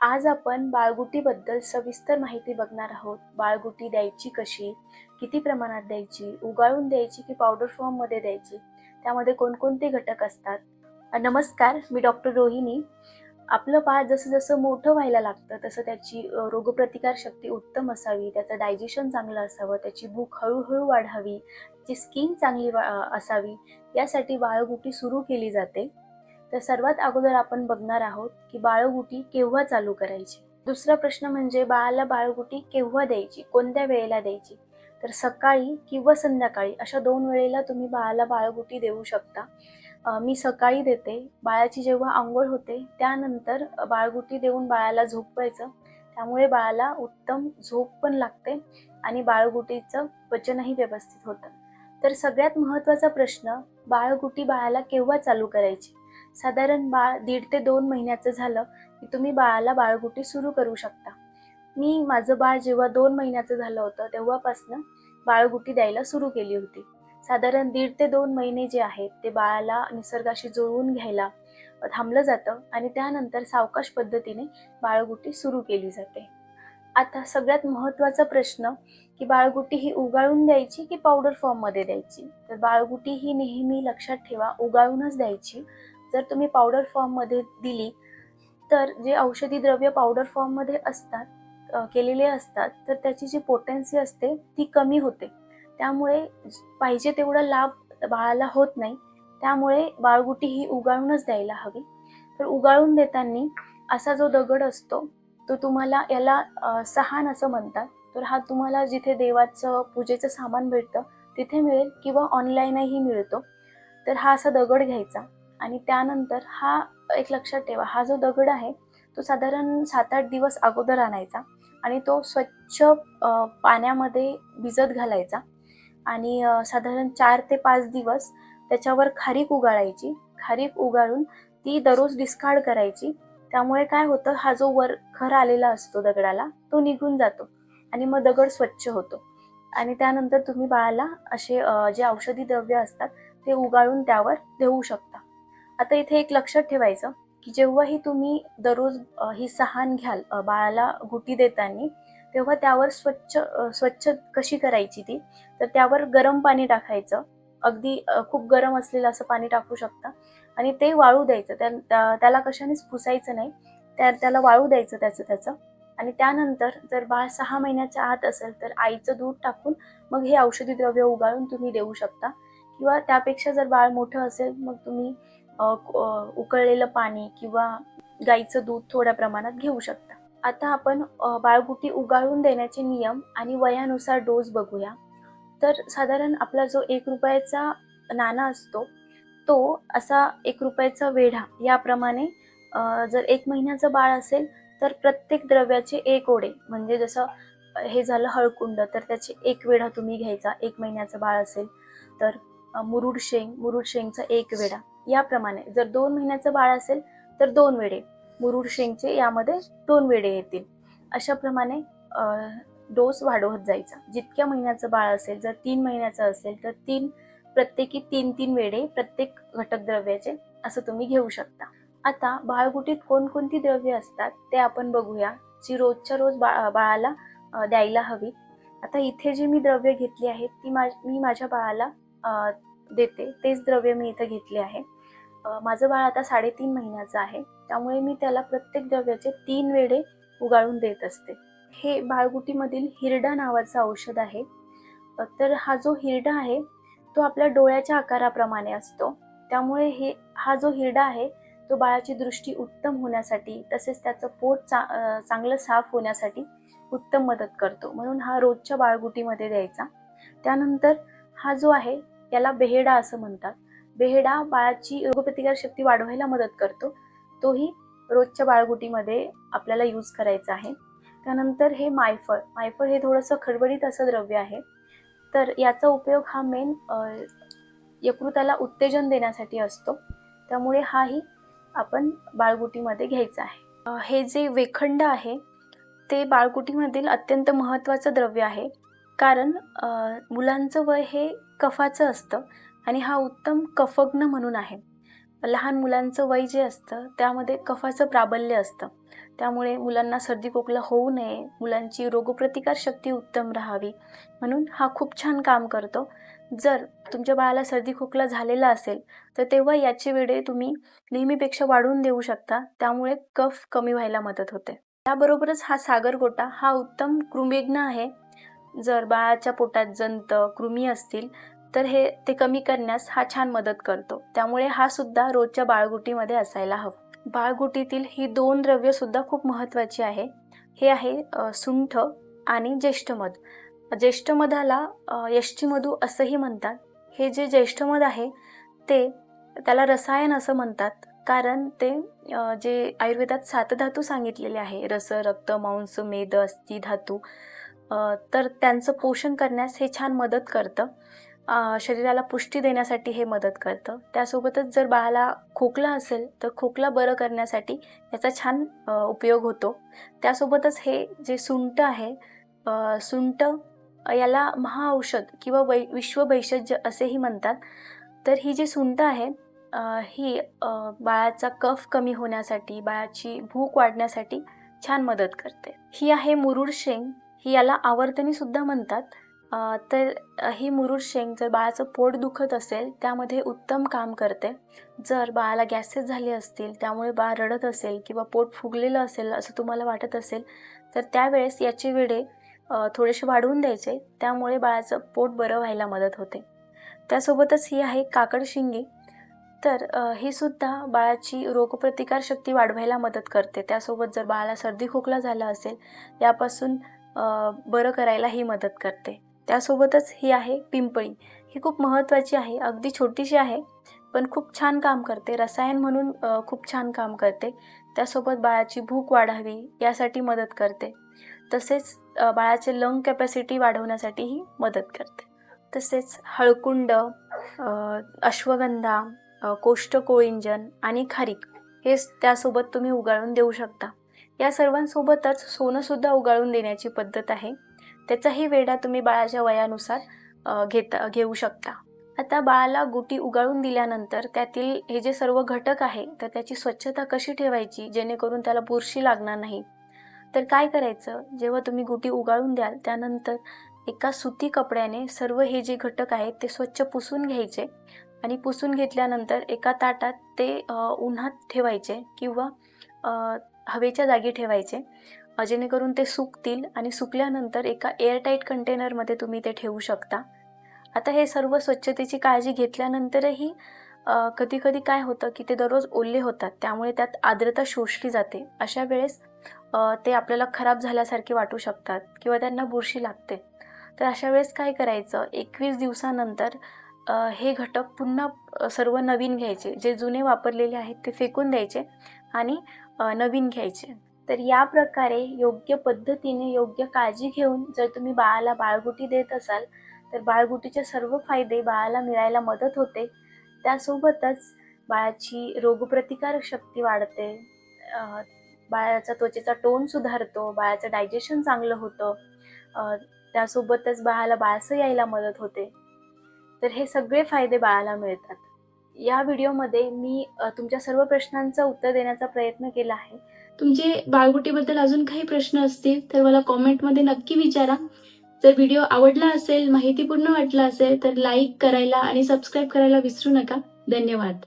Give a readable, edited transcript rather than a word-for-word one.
आज आपण बाळगुटीबद्दल सविस्तर माहिती बघणार आहोत. बाळगुटी द्यायची कशी, किती प्रमाणात द्यायची, उगाळून द्यायची की पावडर फॉर्ममध्ये द्यायची, त्यामध्ये कोणकोणते घटक असतात. नमस्कार, मी डॉक्टर रोहिणी. आपलं बाळ जसं जसं मोठं व्हायला लागतं तसं त्याची रोगप्रतिकार शक्ती उत्तम असावी, त्याचं डायजेशन चांगलं असावं, त्याची भूक हळूहळू वाढावी, त्याची स्किन चांगली असावी, यासाठी बाळगुटी सुरू केली जाते. तर सर्वात अगोदर आपण बघणार आहोत की बाळगुटी केव्हा चालू करायची. दुसरा प्रश्न म्हणजे बाळाला बाळगुटी केव्हा द्यायची, कोणत्या वेळेला द्यायची. तर सकाळी किंवा संध्याकाळी अशा 2 वेळेला तुम्ही बाळाला बाळगुटी देऊ शकता. मी सकाळी देते. बाळाची जेव्हा अंघोळ होते त्यानंतर बाळगुटी देऊन बाळाला झोपवायचं. त्यामुळे बाळाला उत्तम झोप पण लागते आणि बाळगुटीचं पचनही व्यवस्थित होतं. तर सगळ्यात महत्त्वाचा प्रश्न, बाळगुटी बाळाला केव्हा चालू करायची. साधारण बाळ 1.5 ते 2 महिन्याचं झालं की तुम्ही बाळाला बाळगुटी सुरू करू शकता. मी माझं बाळ जेव्हा 2 महिन्याचं झालं होतं तेव्हापासनं बाळगुटी द्यायला सुरू केली होती. साधारण 1.5 ते 2 महिने जे आहेत ते बाळाला निसर्गाशी जुळवून घ्यायला थांबलं जातं आणि त्यानंतर सावकाश पद्धतीने बाळगुटी सुरू केली जाते. आता सगळ्यात महत्त्वाचा प्रश्न की बाळगुटी ही उगाळून द्यायची की पावडर फॉर्ममध्ये द्यायची. तर बाळगुटी ही नेहमी लक्षात ठेवा उगाळूनच द्यायची. जर तुम्ही पावडर फॉर्ममध्ये दिली तर जे औषधी द्रव्य पावडर फॉर्ममध्ये असतात, केलेले असतात, तर त्याची जी पोटेन्सी असते ती कमी होते. त्यामुळे पाहिजे तेवढा लाभ बाळाला होत नाही. त्यामुळे बाळगुटी ही उगाळूनच द्यायला हवी. तर उगाळून देताना असा जो दगड असतो तो तुम्हाला याला सहान असं म्हणतात. तर हा तुम्हाला जिथे देवाचं पूजेचं सामान भेटतं तिथे मिळेल किंवा ऑनलाईनही मिळतो. तर हा असा दगड घ्यायचा आणि त्यानंतर हा एक लक्षात ठेवा, हा जो दगड आहे तो साधारण 7-8 दिवस अगोदर आणायचा आणि तो स्वच्छ पाण्यामध्ये भिजत घालायचा आणि साधारण 4 ते 5 दिवस त्याच्यावर खारीक उगाळायची. खारीक उगाळून ती दररोज डिस्कार्ड करायची. त्यामुळे काय होतं, हा जो वर खर आलेला असतो दगडाला तो निघून जातो आणि मग दगड स्वच्छ होतो आणि त्यानंतर तुम्ही बाळाला असे जे औषधी द्रव्य असतात ते उगाळून त्यावर देऊ शकता. आता इथे एक लक्षात ठेवायचं की जेव्हाही तुम्ही दररोज ही सहान घ्याल बाळाला गुटी देताना, तेव्हा त्यावर स्वच्छ कशी करायची ती, तर त्यावर गरम पाणी टाकायचं. अगदी खूप गरम असलेलं असं पाणी टाकू शकता आणि ते वाळू द्यायचं. त्याला कशानेच पुसायचं नाही. त्याला वाळू द्यायचं त्याचं आणि त्यानंतर जर बाळ 6 महिन्याच्या आत असेल तर आईचं दूध टाकून मग हे औषधी द्रव्य उगाळून तुम्ही देऊ शकता किंवा त्यापेक्षा जर बाळ मोठं असेल मग तुम्ही उकळलेलं पाणी किंवा गाईचं दूध थोड्या प्रमाणात घेऊ शकता. आता आपण बाळगुटी उगाळून देण्याचे नियम आणि वयानुसार डोस बघूया. तर साधारण आपला जो 1 रुपयाचा नाणा असतो तो असा 1 रुपयाचा वेढा याप्रमाणे, जर 1 महिन्याचं बाळ असेल तर प्रत्येक द्रव्याचे 1 ओढे, म्हणजे जसं हे झालं हळकुंड तर त्याचे 1 वेढा तुम्ही घ्यायचा. 1 महिन्याचं बाळ असेल तर मुरुड शेंगचा 1 वेढा, याप्रमाणे. जर 2 महिन्याचं बाळ असेल तर 2 वेढे मुरुड शेंगचे, यामध्ये 2 वेढे येतील. अशा प्रमाणे डोस वाढवत जायचा. जितक्या महिन्याचं बाळ असेल, जर 3 महिन्याचं असेल तर प्रत्येकी 3-3 वेढे प्रत्येक घटक द्रव्याचे असं तुम्ही घेऊ शकता. आता बाळगुटीत कोणकोणती द्रव्ये असतात ते आपण बघूया, जी रोजच्या रोज बाळाला द्यायला हवी. आता इथे जी मी द्रव्य घेतली आहेत ती मी माझ्या बाळाला देते. तेच द्रव्य मी इथे घेतले आहे. माझं बाळ आता 3.5 महिन्याचं आहे. त्यामुळे मी त्याला प्रत्येक द्रव्याचे 3 वेढे उगाळून देत असते. हे बाळगुटीमधील हिरडा नावाचं औषध आहे. तर हा जो हिरडा आहे तो आपल्या डोळ्याच्या आकाराप्रमाणे असतो. त्यामुळे हा जो हिरडा आहे तो बाळाची दृष्टी उत्तम होण्यासाठी तसेच त्याचं पोट चांगलं साफ होण्यासाठी उत्तम मदत करतो. म्हणून हा रोजच्या बाळगुटीमध्ये द्यायचा. त्यानंतर हा जो आहे याला बेहेडा असं म्हणतात. बेहेडा बाळाची रोगप्रतिकार शक्ती वाढवायला मदत करतो. तोही रोजच्या बाळगुटीमध्ये आपल्याला यूज करायचा आहे. त्यानंतर हे मायफळ हे थोडंसं खडबडीत असं द्रव्य आहे. तर याचा उपयोग हा मेन यकृताला उत्तेजन देण्यासाठी असतो. त्यामुळे हाही आपण बाळगुटीमध्ये घ्यायचा आहे. हे जे वेखंड आहे ते बाळगुटीमधील अत्यंत महत्त्वाचं द्रव्य आहे. कारण मुलांचं वय हे कफाचं असतं आणि हा उत्तम कफग्न म्हणून आहे. लहान मुलांचं वय जे असतं त्यामध्ये कफाचं प्राबल्य असतं. त्यामुळे मुलांना सर्दी खोकला होऊ नये, मुलांची रोगप्रतिकार शक्ती उत्तम राहावी म्हणून हा खूप छान काम करतो. जर तुमच्या बाळाला सर्दी खोकला झालेला असेल तर तेव्हा याची वेळ तुम्ही नेहमीपेक्षा वाढवून देऊ शकता. त्यामुळे कफ कमी व्हायला मदत होते. त्याबरोबरच हा सागरगोटा हा उत्तम कृमिघ्न आहे. जर बाळाच्या पोटात जंत, कृमी असतील तर ते कमी करण्यास हा छान मदत करतो. त्यामुळे हा सुद्धा रोजच्या बाळगुटीमध्ये असायला हवा. बाळगुटीतील ही 2 द्रव्य सुद्धा खूप महत्त्वाची आहे. हे आहे सुंठ आणि ज्येष्ठमध. ज्येष्ठमधाला यष्टीमधू असंही म्हणतात. हे जे ज्येष्ठमध आहे त्याला रसायन असं म्हणतात, कारण ते जे आयुर्वेदात 7 धातू सांगितलेले आहे, रस, रक्त, मांस, मेद, अस्थी धातू, तर त्यांचं पोषण करण्यास हे छान मदत करतं. शरीराला पुष्टी देण्यासाठी हे मदत करतं. त्यासोबतच जर बाळाला खोकला असेल तर खोकला बरं करण्यासाठी याचा छान उपयोग होतो. त्यासोबतच हे जे सुंठ आहे, सुंठ याला महाऔषध किंवा विश्वभैषज असेही म्हणतात. तर ही जी सुंठ आहे ही बाळाचा कफ कमी होण्यासाठी, बाळाची भूक वाढण्यासाठी छान मदत करते. ही आहे मुरुड शेंग. ही याला आवर्तनी सुद्धा म्हणतात. तर ही मुरुड शेंग जर बाळाचं पोट दुखत असेल त्यामध्ये उत्तम काम करते. जर बाळाला गॅसेस झाले असतील, त्यामुळे बाळ रडत असेल किंवा पोट फुगलेलं असेल असं तुम्हाला वाटत असेल तर त्यावेळेस याचे वेढे थोडेसे वाढवून द्यायचे. त्यामुळे बाळाचं पोट बरं व्हायला मदत होते. त्यासोबतच ही आहे काकडशिंगी. तर ही सुद्धा बाळाची रोगप्रतिकार शक्ती वाढवायला मदत करते. त्यासोबत जर बाळाला सर्दी खोकला झाला असेल यापासून बरं करायला ही मदत करते. त्यासोबतच ही आहे पिंपळी. ही खूप महत्त्वाची आहे. अगदी छोटीशी आहे पण खूप छान काम करते. रसायन म्हणून खूप छान काम करते. त्यासोबत बाळाची भूक वाढावी यासाठी मदत करते. तसेच बाळाचे लंग कॅपॅसिटी वाढवण्यासाठीही मदत करते. तसेच हळकुंड, अश्वगंधा, कोष्ठकोळिंजन आणि खारीक हे त्यासोबत तुम्ही उगाळून देऊ शकता. या सर्वांसोबतच सोनंसुद्धा उगाळून देण्याची पद्धत आहे. त्याचाही वेढा तुम्ही बाळाच्या वयानुसार घेऊ शकता. आता बाळाला गुटी उगाळून दिल्यानंतर त्यातील हे जे सर्व घटक आहे तर त्याची स्वच्छता कशी ठेवायची जेणेकरून त्याला बुरशी लागणार नाही. तर काय करायचं, जेव्हा तुम्ही गुटी उगाळून द्याल त्यानंतर एका सुती कपड्याने सर्व हे जे घटक आहेत ते स्वच्छ पुसून घ्यायचे आणि पुसून घेतल्यानंतर एका ताटात ते उन्हात ठेवायचे किंवा हवेच्या जागी ठेवायचे, जेणेकरून ते सुकतील आणि सुकल्यानंतर एका एअरटाईट कंटेनरमध्ये तुम्ही ते ठेवू शकता. आता हे सर्व स्वच्छतेची काळजी घेतल्यानंतरही कधी काय होतं की ते दररोज ओले होतात, त्यामुळे त्यात आर्द्रता शोषली जाते. अशा वेळेस ते आपल्याला खराब झाल्यासारखे वाटू शकतात किंवा त्यांना बुरशी लागते. तर अशा वेळेस काय करायचं, 21 दिवसानंतर हे घटक पुन्हा सर्व नवीन घ्यायचे. जे जुने वापरलेले आहेत ते फेकून द्यायचे आणि नवीन घ्यायचे. तर या प्रकारे योग्य पद्धतीने योग्य काळजी घेऊन जर तुम्ही बाळाला बाळगुटी देत असाल तर बाळगुटीचे सर्व फायदे बाळाला मिळायला मदत होते. त्यासोबतच बाळाची रोगप्रतिकारक शक्ती वाढते, बाळाचा त्वचेचा टोन सुधारतो, बाळाचं डायजेशन चांगलं होतं, त्यासोबतच बाळाला बाळसं यायला मदत होते. तर हे सगळे फायदे बाळाला मिळतात. या व्हिडिओमध्ये मी तुमच्या सर्व प्रश्नांचं उत्तर देण्याचा प्रयत्न केला आहे. तुमचे बाळगुटीबद्दल अजून काही प्रश्न असतील तर मला कॉमेंटमध्ये नक्की विचारा. जर व्हिडिओ आवडला असेल, माहितीपूर्ण वाटला असेल तर लाईक करायला आणि सबस्क्राईब करायला विसरू नका. धन्यवाद.